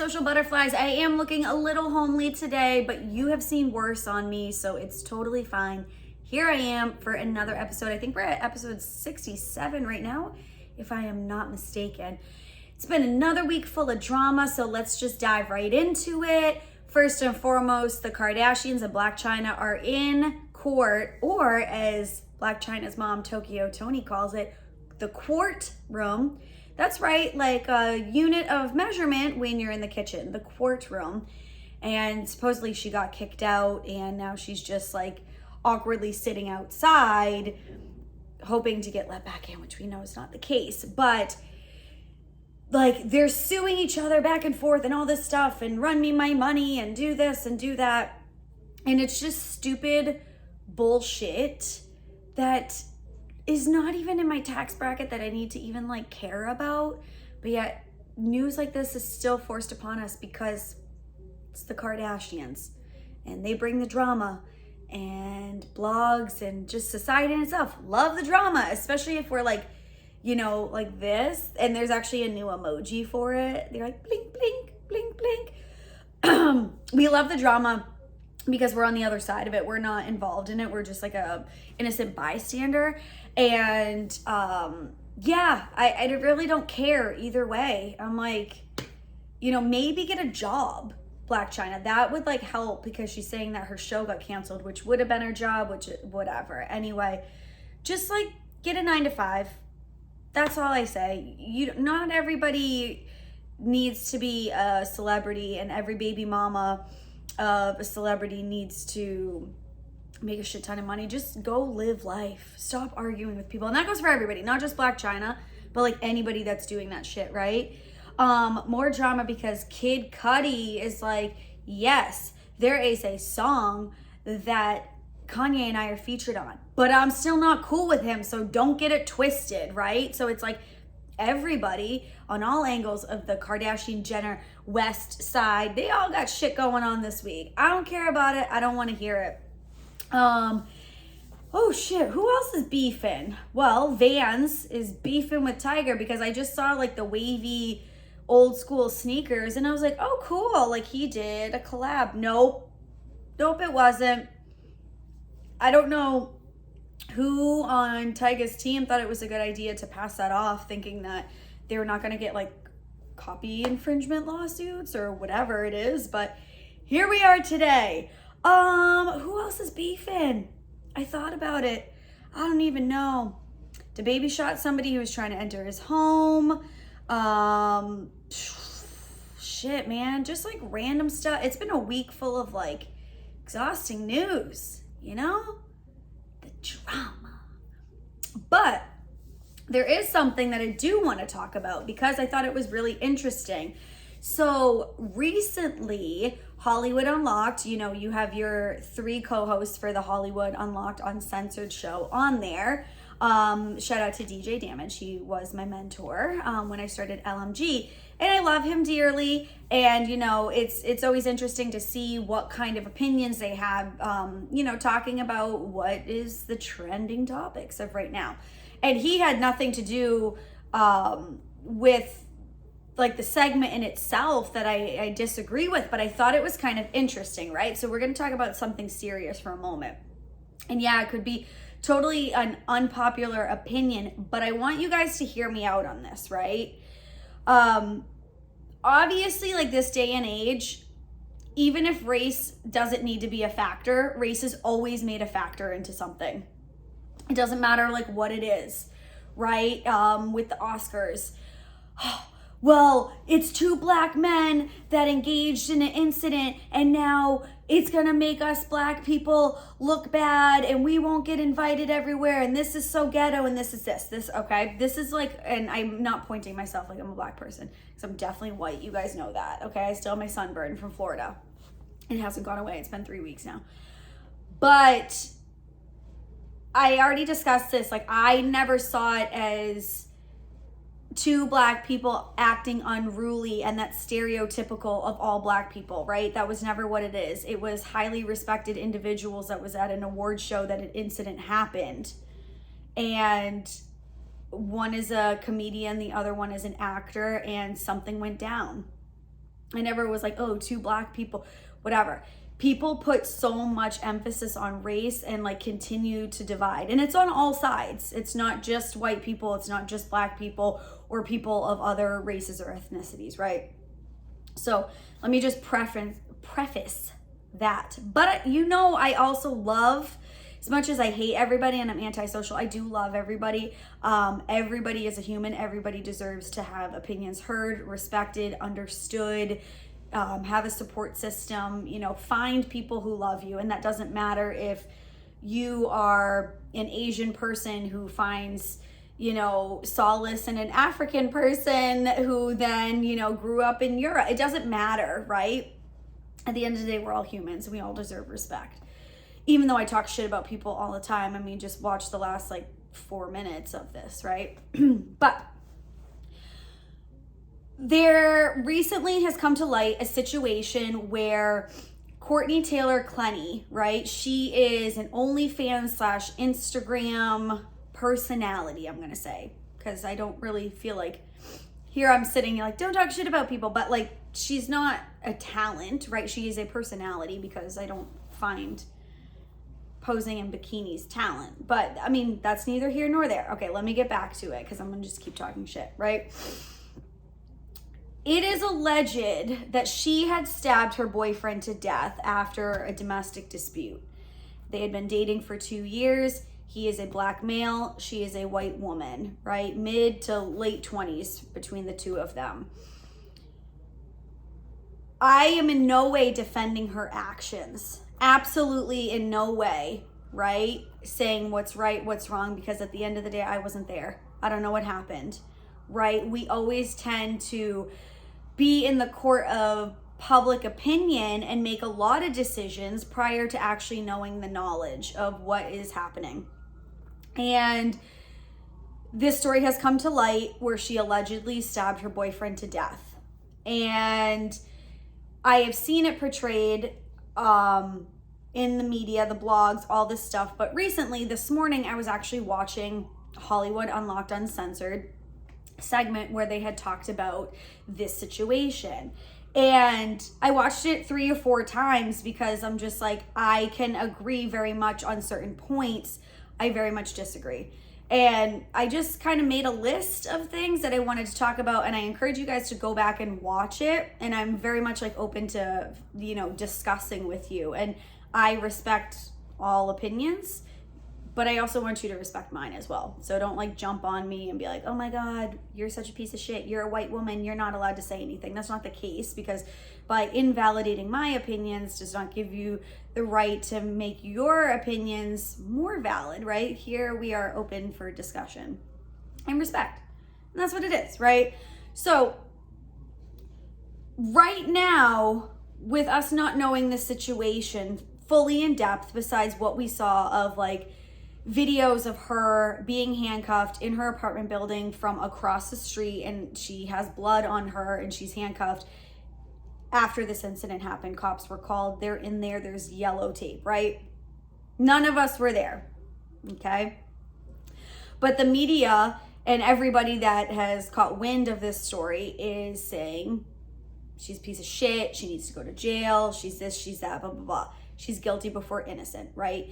social butterflies. I am looking a little homely today, but you have seen worse on me, so it's totally fine. Here I am for another episode. I think we're at episode 67 right now, if I am not mistaken. It's been another week full of drama, so let's just dive right into it. First and foremost, the Kardashians and Blac Chyna are in court, or as Blac Chyna's mom, Tokyo Toni, calls it, the quart room. That's right, like a unit of measurement when you're in the kitchen, the quart room. And supposedly she got kicked out, and now she's just like awkwardly sitting outside, hoping to get let back in, which we know is not the case. But like they're suing each other back and forth and all this stuff, and run me my money and do this and do that. And it's just stupid bullshit that is not even in my tax bracket that I need to even like care about. But yet news like this is still forced upon us because it's the Kardashians and they bring the drama, and blogs and just society in itself love the drama, especially if we're like, you know, like this. And there's actually a new emoji for it. They're like blink, blink, blink, blink. We love the drama because we're on the other side of it. We're not involved in it. We're just like a innocent bystander. And yeah, I really don't care either way. I'm like, you know, maybe get a job, Blac Chyna. That would like help, because she's saying that her show got canceled, which would have been her job, which whatever. Anyway, just like get a 9-to-5. That's all I say. Not everybody needs to be a celebrity, and every baby mama of a celebrity needs to make a shit ton of money. Just go live life. Stop arguing with people. And that goes for everybody, not just Blac Chyna, but like anybody that's doing that shit, right? More drama because Kid Cudi is like, yes, there is a song that Kanye and I are featured on, but I'm still not cool with him, so don't get it twisted, right? So it's like everybody on all angles of the Kardashian Jenner West side, they all got shit going on this week. I don't care about it. I don't want to hear it. Oh shit, who else is beefing? Well, Vans is beefing with Tiger because I just saw like the wavy old school sneakers and I was like, oh cool, like he did a collab. Nope, it wasn't. I don't know who on Tyga's team thought it was a good idea to pass that off, thinking that they were not going to get like copy infringement lawsuits or whatever it is, but here we are today. Who else is beefing? I thought about it. I don't even know. DaBaby shot somebody who was trying to enter his home. Shit, man, just like random stuff. It's been a week full of like exhausting news, you know? The drama. But there is something that I do want to talk about because I thought it was really interesting. So recently, Hollywood Unlocked, you know, you have your 3 co-hosts for the Hollywood Unlocked Uncensored show on there. Shout out to DJ Damage. He was my mentor when I started LMG, and I love him dearly. And you know, it's always interesting to see what kind of opinions they have, you know, talking about what is the trending topics of right now. And he had nothing to do with like the segment in itself that I disagree with, but I thought it was kind of interesting, right? So we're going to talk about something serious for a moment. And yeah, it could be totally an unpopular opinion, but I want you guys to hear me out on this, right? Obviously, like this day and age, even if race doesn't need to be a factor, race is always made a factor into something. It doesn't matter like what it is, right? With the Oscars. Well, it's 2 black men that engaged in an incident, and now it's gonna make us black people look bad, and we won't get invited everywhere, and this is so ghetto, and this is this, okay? This is like, and I'm not pointing myself like I'm a black person, because I'm definitely white, you guys know that, okay? I still have my sunburn from Florida. It hasn't gone away, it's been 3 weeks now. But I already discussed this, like I never saw it as 2 black people acting unruly and that's stereotypical of all black people, right? That was never what it is. It was highly respected individuals that was at an award show that an incident happened. And one is a comedian, the other one is an actor, and something went down. I never was like, oh, 2 Black people, whatever. People put so much emphasis on race and like continue to divide. And it's on all sides. It's not just white people. It's not just Black people or people of other races or ethnicities, right? So let me just preface that. But you know, I also love, as much as I hate everybody and I'm antisocial, I do love everybody. Everybody is a human. Everybody deserves to have opinions heard, respected, understood, have a support system, you know, find people who love you. And that doesn't matter if you are an Asian person who finds, you know, solace in an African person who then, you know, grew up in Europe. It doesn't matter, right? At the end of the day, we're all humans and we all deserve respect. Even though I talk shit about people all the time. I mean, just watch the last like 4 minutes of this, right? But there recently has come to light a situation where Courtney Taylor Clenny, right? She is an OnlyFans / Instagram personality, I'm gonna say, because I don't really feel like, here I'm sitting like, don't talk shit about people, but like, she's not a talent, right? She is a personality, because I don't find posing in bikinis talent. But I mean, that's neither here nor there. Okay, let me get back to it, because I'm gonna just keep talking shit, right? It is alleged that she had stabbed her boyfriend to death after a domestic dispute. They had been dating for 2 years. He is a Black male. She is a white woman, right? Mid to late 20s between the two of them. I am in no way defending her actions. Absolutely in no way, right? Saying what's right, what's wrong, because at the end of the day, I wasn't there. I don't know what happened, right? We always tend to be in the court of public opinion and make a lot of decisions prior to actually knowing the knowledge of what is happening. And this story has come to light where she allegedly stabbed her boyfriend to death. And I have seen it portrayed in the media, the blogs, all this stuff. But recently, this morning, I was actually watching Hollywood Unlocked Uncensored segment where they had talked about this situation. And I watched it 3 or 4 times because I'm just like, I can agree very much on certain points. I very much disagree. And I just kind of made a list of things that I wanted to talk about, and I encourage you guys to go back and watch it. And I'm very much like open to, you know, discussing with you. And I respect all opinions, but I also want you to respect mine as well. So don't like jump on me and be like, oh my God, you're such a piece of shit. You're a white woman. You're not allowed to say anything. That's not the case, because by invalidating my opinions does not give you the right to make your opinions more valid, right? Here we are open for discussion and respect. And that's what it is, right? So right now, with us not knowing the situation fully in depth, besides what we saw of like videos of her being handcuffed in her apartment building from across the street, and she has blood on her and she's handcuffed. After this incident happened, cops were called. They're in there. There's yellow tape, right? None of us were there, okay? But the media and everybody that has caught wind of this story is saying she's a piece of shit. She needs to go to jail. She's this, she's that, blah, blah, blah. She's guilty before innocent, right?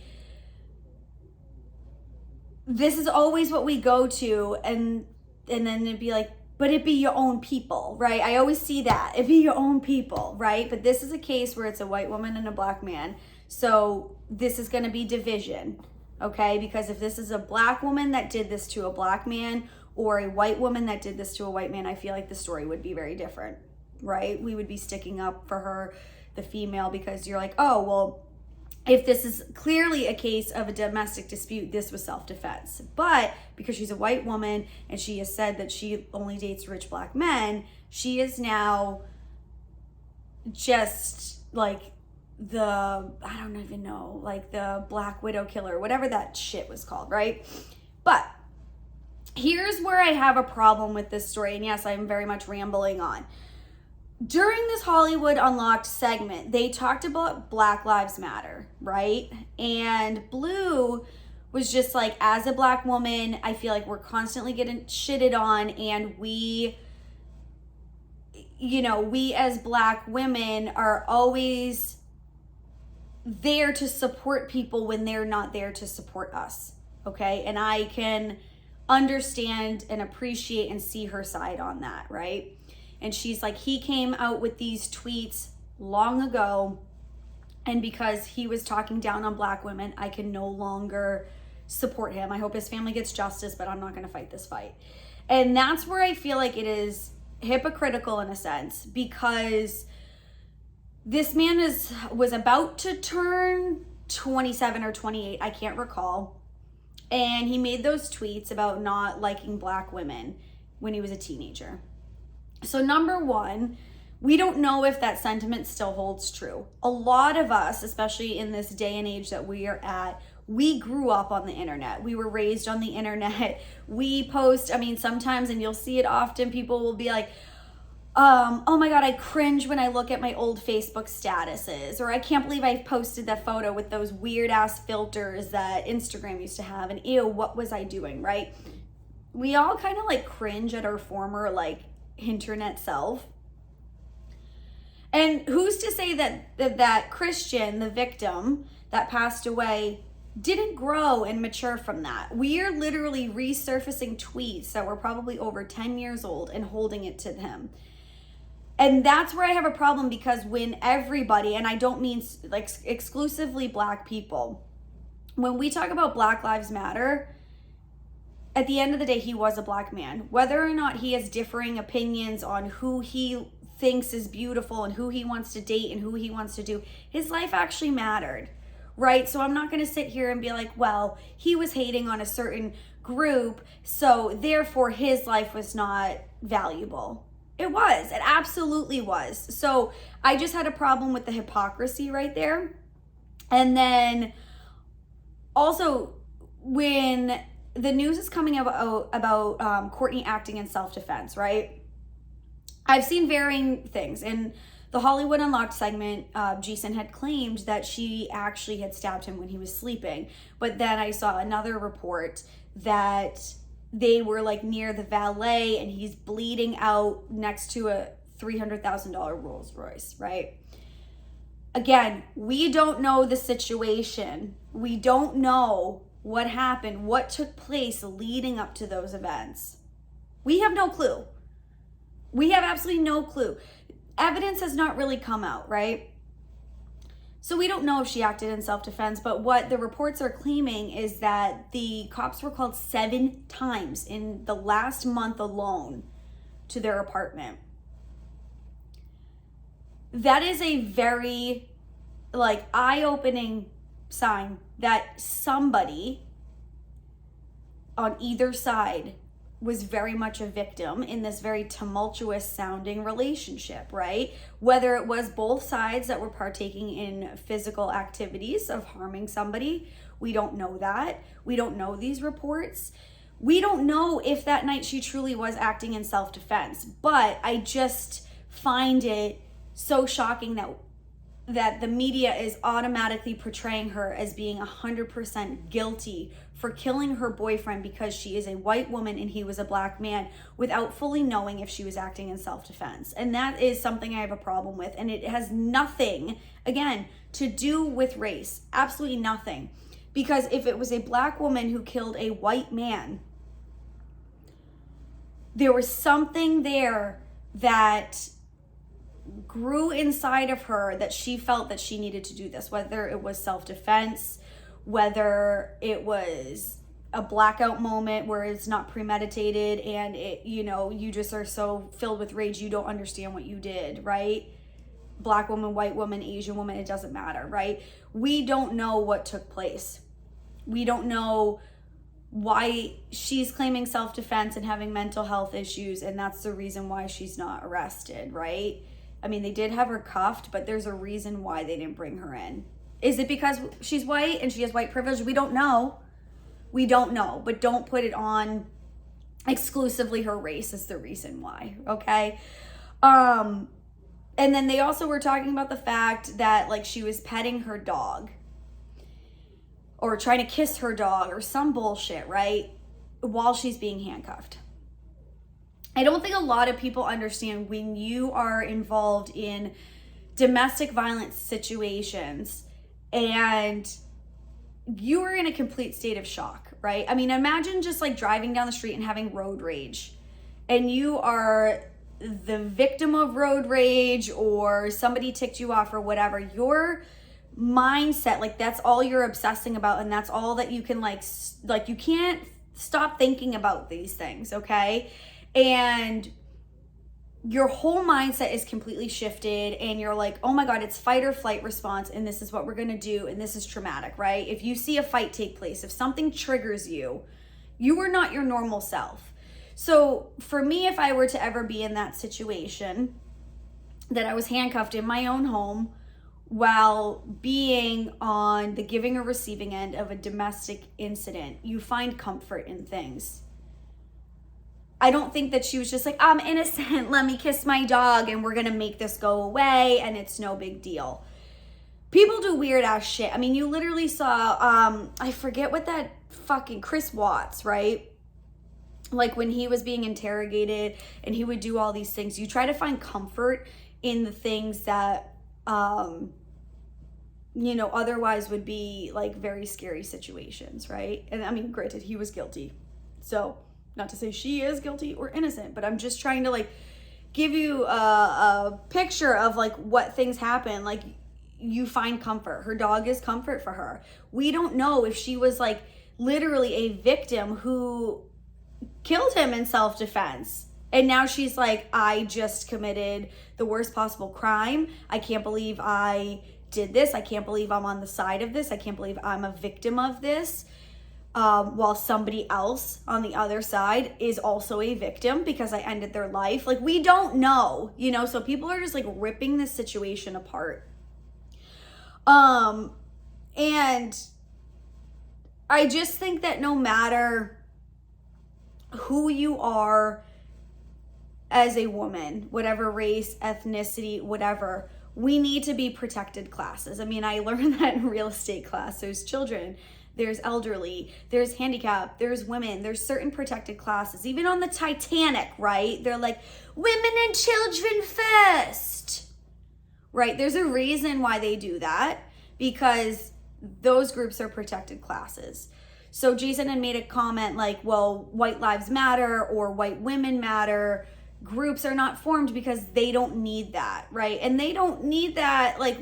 This is always what we go to, and then it'd be like, but it be your own people, right? I always see that. It be your own people, right? But this is a case where it's a white woman and a Black man. So this is going to be division, okay? Because if this is a Black woman that did this to a Black man, or a white woman that did this to a white man, I feel like the story would be very different, right? We would be sticking up for her, the female, because you're like, oh, well, if this is clearly a case of a domestic dispute, this was self-defense. But because she's a white woman and she has said that she only dates rich Black men, she is now just like the, I don't even know, like the Black Widow killer, whatever that shit was called, right? But here's where I have a problem with this story. And yes, I'm very much rambling on. During this Hollywood Unlocked segment, they talked about Black Lives Matter, right? And Blue was just like, as a Black woman, I feel like we're constantly getting shitted on, and we, we as Black women are always there to support people when they're not there to support us. Okay. And I can understand and appreciate and see her side on that. Right. And she's like, he came out with these tweets long ago, and because he was talking down on Black women, I can no longer support him. I hope his family gets justice, but I'm not going to fight this fight. And that's where I feel like it is hypocritical in a sense, because this man was about to turn 27 or 28, I can't recall. And he made those tweets about not liking Black women when he was a teenager. So number one, we don't know if that sentiment still holds true. A lot of us, especially in this day and age that we are at, we grew up on the internet. We were raised on the internet. We post, sometimes, and you'll see it often, people will be like, oh my God, I cringe when I look at my old Facebook statuses, or I can't believe I posted that photo with those weird ass filters that Instagram used to have, and ew, what was I doing, right? We all kind of like cringe at our former internet self. And who's to say that Christian, the victim that passed away, didn't grow and mature from that? We are literally resurfacing tweets that were probably over 10 years old and holding it to him. And that's where I have a problem, because when everybody, and I don't mean exclusively Black people, when we talk about Black Lives Matter, at the end of the day, he was a Black man. Whether or not he has differing opinions on who he thinks is beautiful and who he wants to date and who he wants to do, his life actually mattered, right? So I'm not going to sit here and be like, well, he was hating on a certain group, so therefore his life was not valuable. It was. It absolutely was. So I just had a problem with the hypocrisy right there. And then also, when the news is coming about Courtney acting in self-defense, right? I've seen varying things. In the Hollywood Unlocked segment, Jason had claimed that she actually had stabbed him when he was sleeping. But then I saw another report that they were near the valet and he's bleeding out next to a $300,000 Rolls Royce, right? Again, we don't know the situation. We don't know what happened, what took place leading up to those events. We have no clue. We have absolutely no clue. Evidence has not really come out, right? So we don't know if she acted in self-defense, but what the reports are claiming is that the cops were called 7 times in the last month alone to their apartment. That is a very eye-opening sign that somebody on either side was very much a victim in this very tumultuous sounding relationship, right? Whether it was both sides that were partaking in physical activities of harming somebody, we don't know that. We don't know these reports. We don't know if that night she truly was acting in self-defense, but I just find it so shocking that the media is automatically portraying her as being 100% guilty for killing her boyfriend because she is a white woman and he was a Black man, without fully knowing if she was acting in self-defense. And that is something I have a problem with. And it has nothing, again, to do with race. Absolutely nothing. Because if it was a Black woman who killed a white man, there was something there that grew inside of her that she felt that she needed to do this, whether it was self-defense, whether it was a blackout moment where it's not premeditated and you just are so filled with rage you don't understand what you did, right? Black woman, white woman, Asian woman, it doesn't matter, right? We don't know what took place. We don't know why she's claiming self-defense and having mental health issues, and that's the reason why she's not arrested, right? They did have her cuffed, but there's a reason why they didn't bring her in. Is it because she's white and she has white privilege? We don't know. We don't know, but don't put it on exclusively her race as the reason why, okay? And then they also were talking about the fact that she was petting her dog or trying to kiss her dog or some bullshit, right? While she's being handcuffed. I don't think a lot of people understand when you are involved in domestic violence situations and you are in a complete state of shock, right? I mean, imagine just like driving down the street and having road rage, and you are the victim of road rage, or somebody ticked you off or whatever. Your mindset, like that's all you're obsessing about, and that's all that you can like you can't stop thinking about these things, okay? And your whole mindset is completely shifted, and you're like, oh my God, it's fight or flight response, and this is what we're gonna do, and this is traumatic, right? If you see a fight take place, if something triggers you, you are not your normal self. So for me, if I were to ever be in that situation, that I was handcuffed in my own home while being on the giving or receiving end of a domestic incident, you find comfort in things. I don't think that she was just like, I'm innocent, let me kiss my dog and we're gonna make this go away and it's no big deal. People do weird ass shit. I mean, you literally saw, I forget what that fucking Chris Watts, right? Like when he was being interrogated and he would do all these things. You try to find comfort in the things that, you know, otherwise would be like very scary situations, right? And I mean, granted, he was guilty. So not to say she is guilty or innocent, but I'm just trying to like give you a picture of like what things happen. Like you find comfort. Her dog is comfort for her. We don't know if she was like literally a victim who killed him in self-defense. And now she's like, I just committed the worst possible crime. I can't believe I did this. I can't believe I'm on the side of this. I can't believe I'm a victim of this. While somebody else on the other side is also a victim because I ended their life. Like, we don't know, you know, so people are just like ripping this situation apart. And I just think that no matter who you are as a woman, whatever race, ethnicity, whatever, we need to be protected classes. I mean, I learned that in real estate class. There's children, there's elderly, there's handicapped, there's women, there's certain protected classes. Even on the Titanic, right? They're like, women and children first, right? There's a reason why they do that, because those groups are protected classes. So Jason had made a comment like, well, white lives matter or white women matter. Groups are not formed because they don't need that, right? And they don't need that, like,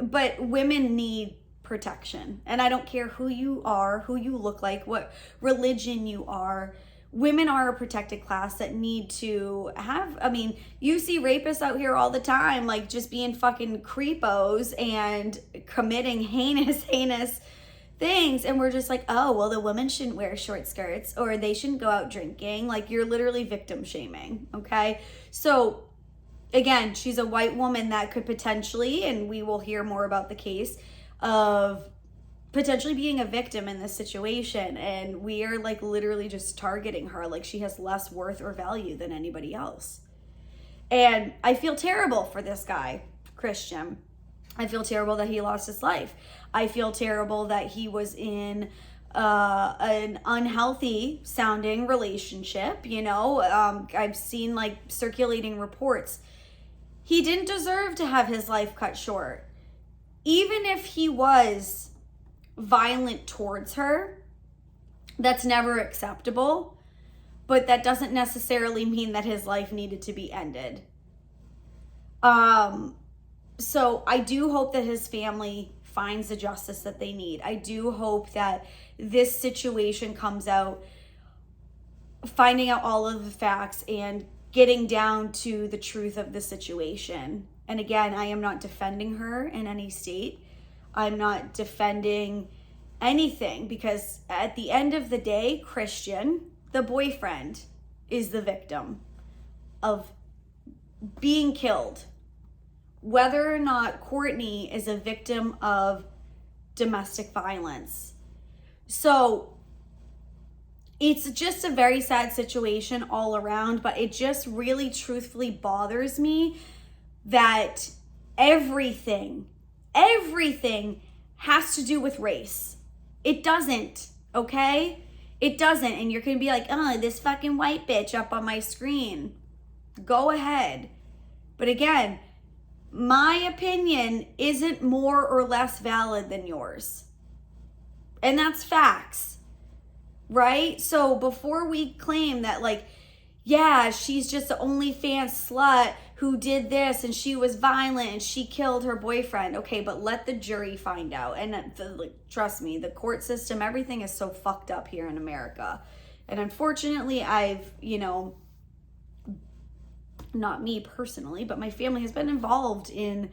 but women need protection. And I don't care who you are, who you look like, what religion you are. Women are a protected class that need to have, I mean, you see rapists out here all the time, like just being fucking creepos and committing heinous things, and we're just like, oh, well, the women shouldn't wear short skirts or they shouldn't go out drinking. Like, you're literally victim shaming, okay? So again, she's a white woman that could potentially, and we will hear more about the case of potentially being a victim in this situation, and we are like literally just targeting her like she has less worth or value than anybody else. And I feel terrible for this guy, Christian. I feel terrible that he lost his life. I feel terrible that he was in an unhealthy sounding relationship. You know, I've seen like circulating reports. He didn't deserve to have his life cut short. Even if he was violent towards her, that's never acceptable. But that doesn't necessarily mean that his life needed to be ended. So I do hope that his family finds the justice that they need. I do hope that this situation comes out, finding out all of the facts and getting down to the truth of the situation. And again, I am not defending her in any state. I'm not defending anything, because at the end of the day, Christian, the boyfriend, is the victim of being killed. Whether or not Courtney is a victim of domestic violence. So it's just a very sad situation all around, but it just really truthfully bothers me that everything has to do with race. It doesn't, okay? It doesn't. And you're going to be like, oh, this fucking white bitch up on my screen. Go ahead. But again, my opinion isn't more or less valid than yours. And that's facts, right? So before we claim that, like, yeah, she's just the OnlyFans slut who did this and she was violent and she killed her boyfriend. Okay, but let the jury find out. And trust me, the court system, everything is so fucked up here in America. And unfortunately, I've, not me personally, but my family has been involved in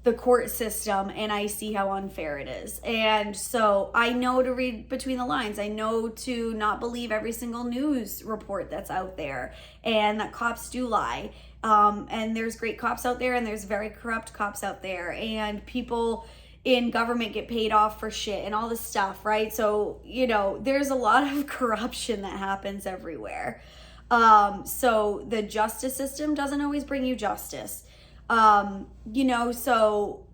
the court system, and I see how unfair it is. And so I know to read between the lines. I know to not believe every single news report that's out there, and that cops do lie. And there's great cops out there, and there's very corrupt cops out there, and people in government get paid off for shit and all this stuff, right? So, there's a lot of corruption that happens everywhere. So the justice system doesn't always bring you justice. So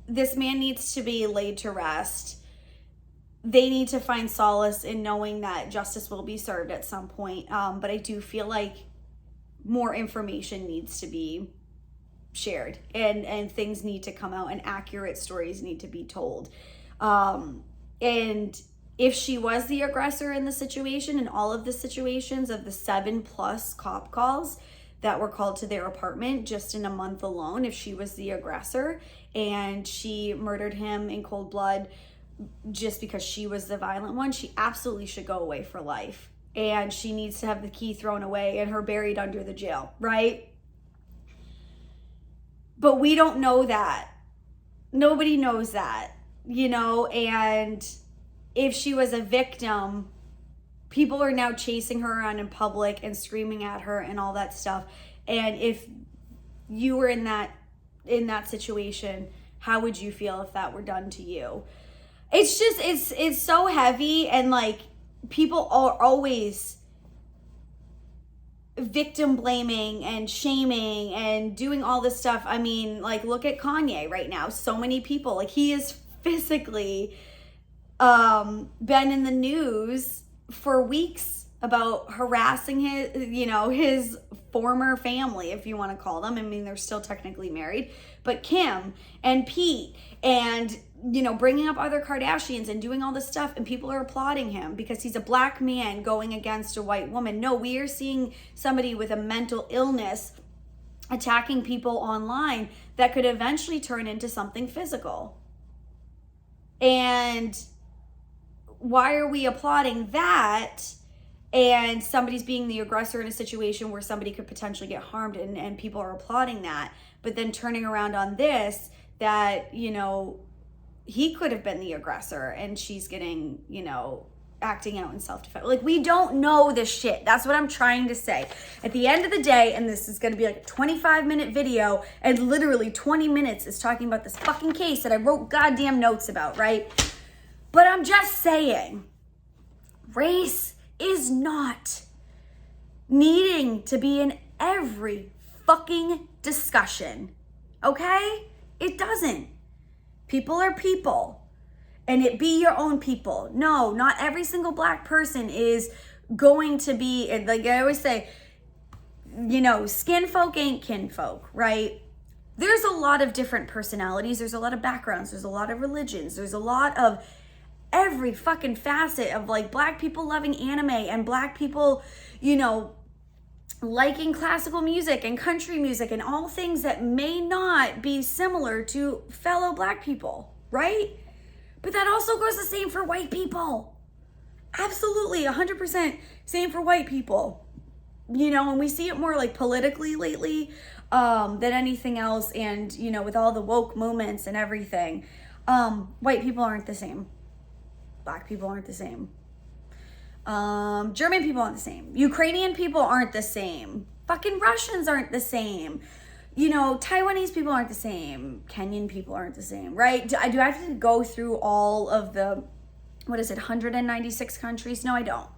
this man needs to be laid to rest. They need to find solace in knowing that justice will be served at some point. But I do feel like more information needs to be shared, and things need to come out, and accurate stories need to be told. And if she was the aggressor in the situation, in all of the situations of the 7+ cop calls that were called to their apartment just in a month alone, if she was the aggressor and she murdered him in cold blood just because she was the violent one, she absolutely should go away for life. And she needs to have the key thrown away and her buried under the jail, right? But we don't know that. Nobody knows that, and if she was a victim, people are now chasing her around in public and screaming at her and all that stuff. And if you were in that situation, how would you feel if that were done to you? It's just, it's so heavy, and like, people are always victim blaming and shaming and doing all this stuff. I mean, like, look at Kanye right now. So many people, like, he is physically been in the news for weeks about harassing his former family, if you want to call them. I mean, they're still technically married, but Kim and Pete, and bringing up other Kardashians and doing all this stuff, and people are applauding him because he's a black man going against a white woman. No, we are seeing somebody with a mental illness attacking people online that could eventually turn into something physical. And why are we applauding that, and somebody's being the aggressor in a situation where somebody could potentially get harmed, and people are applauding that, but then turning around on this, that, he could have been the aggressor and she's getting, acting out in self-defense. Like, we don't know this shit. That's what I'm trying to say. At the end of the day, and this is going to be like a 25-minute video, and literally 20 minutes is talking about this fucking case that I wrote goddamn notes about, right? But I'm just saying, race is not needing to be in every fucking discussion, okay? It doesn't. People are people, and it be your own people. No, not every single black person is going to be, like I always say, skin folk ain't kin folk, right? There's a lot of different personalities. There's a lot of backgrounds. There's a lot of religions. There's a lot of every fucking facet of, like, black people loving anime, and black people, liking classical music and country music, and all things that may not be similar to fellow black people, right? But that also goes the same for white people. Absolutely, 100% same for white people. And we see it more, like, politically lately than anything else. And, with all the woke movements and everything, white people aren't the same. Black people aren't the same. German people aren't the same. Ukrainian people aren't the same. Fucking Russians aren't the same. Taiwanese people aren't the same. Kenyan people aren't the same, right? Do I have to go through all of the, 196 countries? No, I don't.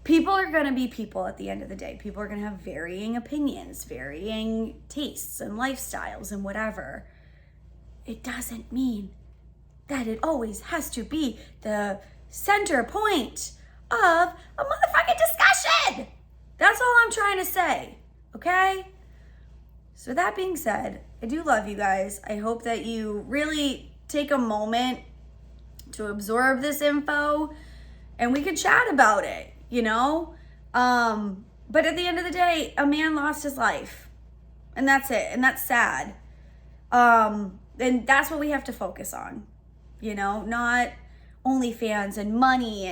People are going to be people at the end of the day. People are going to have varying opinions, varying tastes and lifestyles and whatever. It doesn't mean that it always has to be the center point of a motherfucking discussion. That's all I'm trying to say, okay? So that being said, I do love you guys. I hope that you really take a moment to absorb this info and we could chat about it, you know? But at the end of the day, a man lost his life and that's it. And that's sad. And that's what we have to focus on, you know, not OnlyFans and money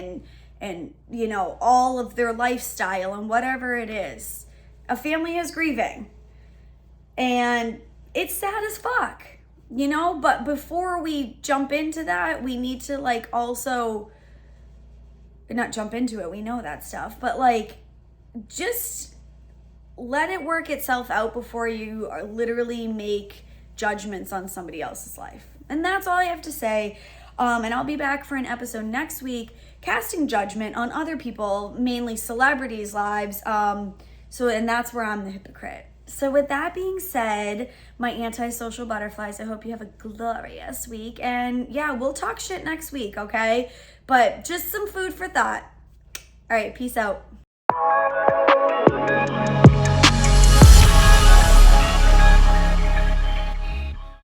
and, you know, all of their lifestyle and whatever it is. A family is grieving and it's sad as fuck, you know, but before we jump into that, we need to like also not jump into it. We know that stuff, but like, just let it work itself out before you literally make judgments on somebody else's life. And that's all I have to say. And I'll be back for an episode next week, casting judgment on other people, mainly celebrities' lives. And that's where I'm the hypocrite. So with that being said, my antisocial butterflies, I hope you have a glorious week. And yeah, we'll talk shit next week, okay? But just some food for thought. All right, peace out.